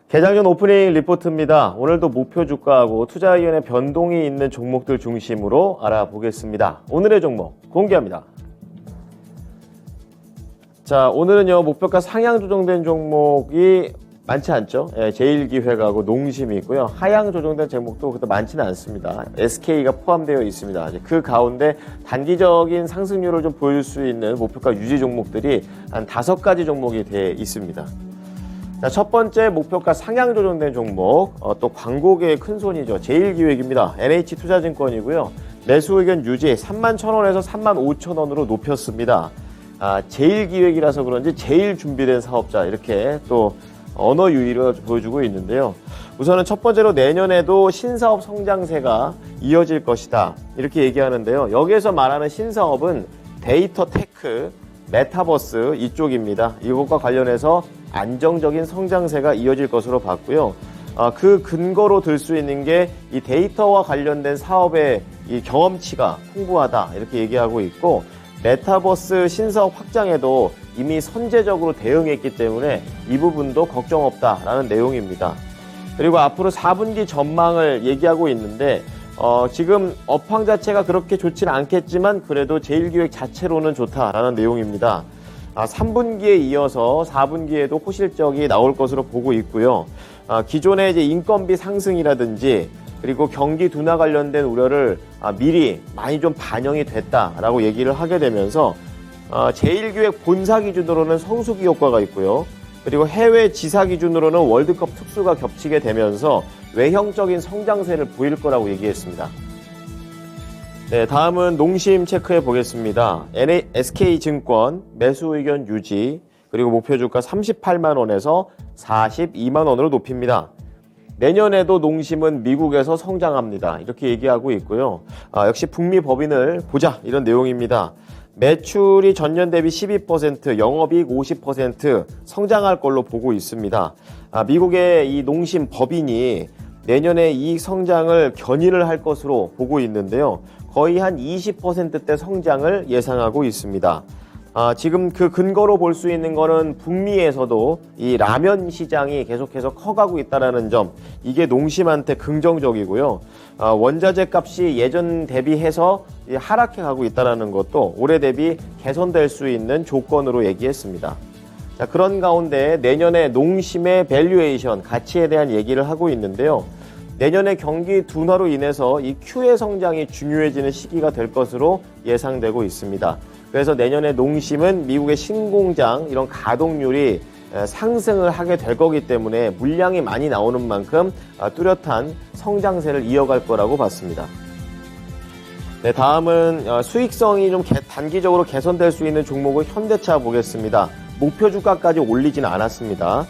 개장 전 오프닝 리포트입니다. 오늘도 목표 주가하고 투자 의견의 변동이 있는 종목들 중심으로 알아보겠습니다. 오늘의 종목 공개합니다. 자, 오늘은요, 목표가 상향 조정된 종목이 많지 않죠. 제일기획하고 농심이 있고요. 하향 조정된 종목도 그렇게 많지는 않습니다. SK가 포함되어 있습니다. 그 가운데 단기적인 상승률을 좀 보일 수 있는 목표가 유지 종목들이 한 5가지 종목이 되어 있습니다. 자, 첫 번째 목표가 상향 조정된 종목, 또 광고계의 큰손이죠. 제일기획입니다. NH투자증권이고요. 매수 의견 유지 31,000원에서 35,000원으로 높였습니다. 제일기획이라서 그런지 제일 준비된 사업자, 이렇게 또 언어 유희를 보여주고 있는데요. 우선은 첫 번째로 내년에도 신사업 성장세가 이어질 것이다, 이렇게 얘기하는데요. 여기에서 말하는 신사업은 데이터 테크, 메타버스 이쪽입니다. 이것과 관련해서 안정적인 성장세가 이어질 것으로 봤고요. 그 근거로 들 수 있는 게 이 데이터와 관련된 사업의 이 경험치가 풍부하다, 이렇게 얘기하고 있고, 메타버스 신사업 확장에도 이미 선제적으로 대응했기 때문에 이 부분도 걱정 없다라는 내용입니다. 그리고 앞으로 4분기 전망을 얘기하고 있는데 지금 업황 자체가 그렇게 좋지는 않겠지만 그래도 제일기획 자체로는 좋다라는 내용입니다. 3분기에 이어서 4분기에도 호실적이 나올 것으로 보고 있고요. 기존의 이제 인건비 상승이라든지 그리고 경기 둔화 관련된 우려를 미리 많이 좀 반영이 됐다라고 얘기를 하게 되면서 제일기획 본사 기준으로는 성수기 효과가 있고요. 그리고 해외 지사 기준으로는 월드컵 특수가 겹치게 되면서 외형적인 성장세를 보일 거라고 얘기했습니다. 네, 다음은 농심 체크해 보겠습니다. SK증권 매수 의견 유지, 그리고 목표 주가 38만 원에서 42만 원으로 높입니다. 내년에도 농심은 미국에서 성장합니다, 이렇게 얘기하고 있고요. 역시 북미 법인을 보자, 이런 내용입니다. 매출이 전년 대비 12%, 영업이익 50% 성장할 걸로 보고 있습니다. 미국의 이 농심 법인이 내년에 이익 성장을 견인을 할 것으로 보고 있는데요. 거의 한 20%대 성장을 예상하고 있습니다. 지금 그 근거로 볼 수 있는 거는 북미에서도 이 라면 시장이 계속해서 커가고 있다는 점, 이게 농심한테 긍정적이고요. 원자재 값이 예전 대비해서 하락해 가고 있다는 것도 올해 대비 개선될 수 있는 조건으로 얘기했습니다. 자, 그런 가운데 내년에 농심의 밸류에이션, 가치에 대한 얘기를 하고 있는데요. 내년에 경기 둔화로 인해서 이 Q의 성장이 중요해지는 시기가 될 것으로 예상되고 있습니다. 그래서 내년에 농심은 미국의 신공장 이런 가동률이 상승을 하게 될 거기 때문에 물량이 많이 나오는 만큼 뚜렷한 성장세를 이어갈 거라고 봤습니다. 네, 다음은 수익성이 좀 단기적으로 개선될 수 있는 종목을 현대차 보겠습니다. 목표 주가까지 올리지는 않았습니다.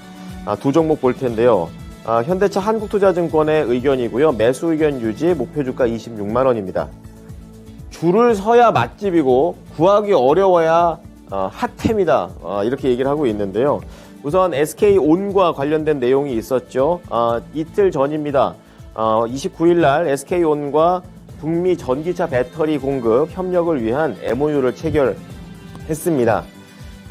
두 종목 볼 텐데요. 현대차 한국투자증권의 의견이고요. 매수 의견 유지, 목표 주가 26만 원입니다. 줄을 서야 맛집이고 구하기 어려워야 핫템이다, 이렇게 얘기를 하고 있는데요. 우선 SK온과 관련된 내용이 있었죠. 이틀 전입니다. 29일 날 SK온과 북미 전기차 배터리 공급 협력을 위한 MOU를 체결했습니다.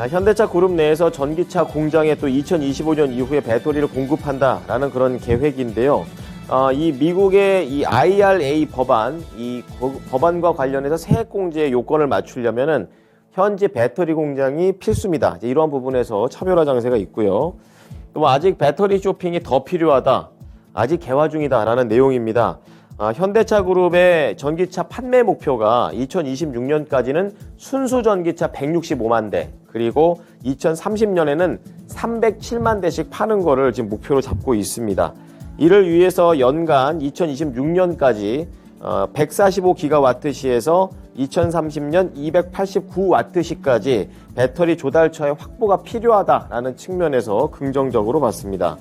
현대차 그룹 내에서 전기차 공장에 또 2025년 이후에 배터리를 공급한다라는 그런 계획인데요. 이 미국의 이 IRA 법안, 이 법안과 관련해서 세액공제 요건을 맞추려면은 현지 배터리 공장이 필수입니다. 이러한 부분에서 차별화 장세가 있고요. 또 아직 배터리 쇼핑이 더 필요하다, 아직 개화 중이다라는 내용입니다. 현대차 그룹의 전기차 판매 목표가 2026년까지는 순수 전기차 165만 대, 그리고 2030년에는 307만 대씩 파는 거를 지금 목표로 잡고 있습니다. 이를 위해서 연간 2026년까지 145기가와트시에서 2030년 289와트시까지 배터리 조달처의 확보가 필요하다라는 측면에서 긍정적으로 봤습니다.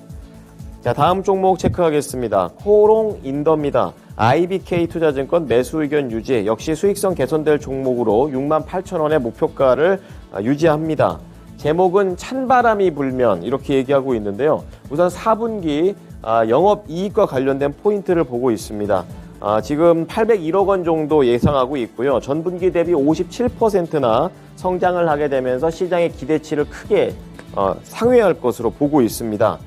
자, 다음 종목 체크하겠습니다. 코롱인더입니다. IBK 투자증권 매수 의견 유지, 역시 수익성 개선될 종목으로 68,000원의 목표가를 유지합니다. 제목은 찬바람이 불면, 이렇게 얘기하고 있는데요. 우선 4분기 영업이익과 관련된 포인트를 보고 있습니다. 지금 801억 원 정도 예상하고 있고요. 전분기 대비 57%나 성장을 하게 되면서 시장의 기대치를 크게 상회할 것으로 보고 있습니다.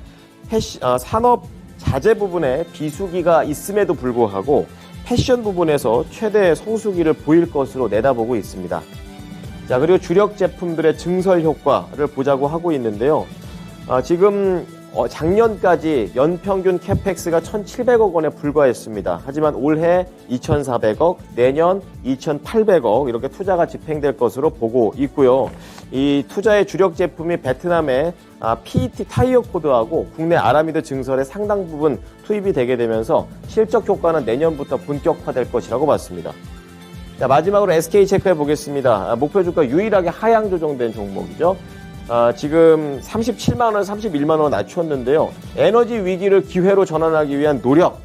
산업 자재 부분에 비수기가 있음에도 불구하고 패션 부분에서 최대의 성수기를 보일 것으로 내다보고 있습니다. 자, 그리고 주력 제품들의 증설 효과를 보자고 하고 있는데요. 지금 작년까지 연평균 캐펙스가 1,700억 원에 불과했습니다. 하지만 올해 2,400억, 내년 2,800억 이렇게 투자가 집행될 것으로 보고 있고요. 이 투자의 주력 제품이 베트남의 PET 타이어 코드하고 국내 아라미드 증설의 상당 부분 투입이 되게 되면서 실적 효과는 내년부터 본격화될 것이라고 봤습니다. 자, 마지막으로 SK 체크해 보겠습니다. 목표 주가 유일하게 하향 조정된 종목이죠. 지금 37만 원, 31만 원 낮췄는데요. 에너지 위기를 기회로 전환하기 위한 노력.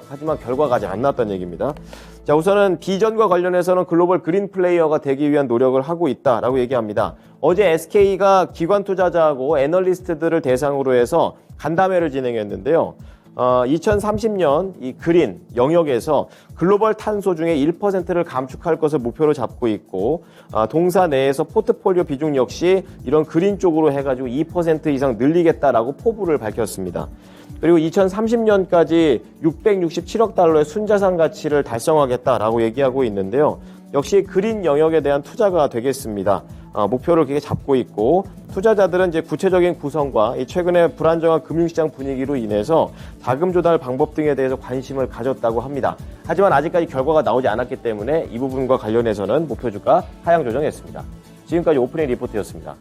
하지만 결과가 아직 안 나왔다는 얘기입니다. 자, 우선은 비전과 관련해서는 글로벌 그린 플레이어가 되기 위한 노력을 하고 있다라고 얘기합니다. 어제 SK가 기관 투자자하고 애널리스트들을 대상으로 해서 간담회를 진행했는데요. 2030년 이 그린 영역에서 글로벌 탄소 중에 1%를 감축할 것을 목표로 잡고 있고, 동사 내에서 포트폴리오 비중 역시 이런 그린 쪽으로 해가지고 2% 이상 늘리겠다라고 포부를 밝혔습니다. 그리고 2030년까지 667억 달러의 순자산 가치를 달성하겠다라고 얘기하고 있는데요. 역시 그린 영역에 대한 투자가 되겠습니다. 목표를 그렇게 잡고 있고, 투자자들은 이제 구체적인 구성과 이 최근에 불안정한 금융시장 분위기로 인해서 자금 조달 방법 등에 대해서 관심을 가졌다고 합니다. 하지만 아직까지 결과가 나오지 않았기 때문에 이 부분과 관련해서는 목표 주가 하향 조정했습니다. 지금까지 오프닝 리포트였습니다.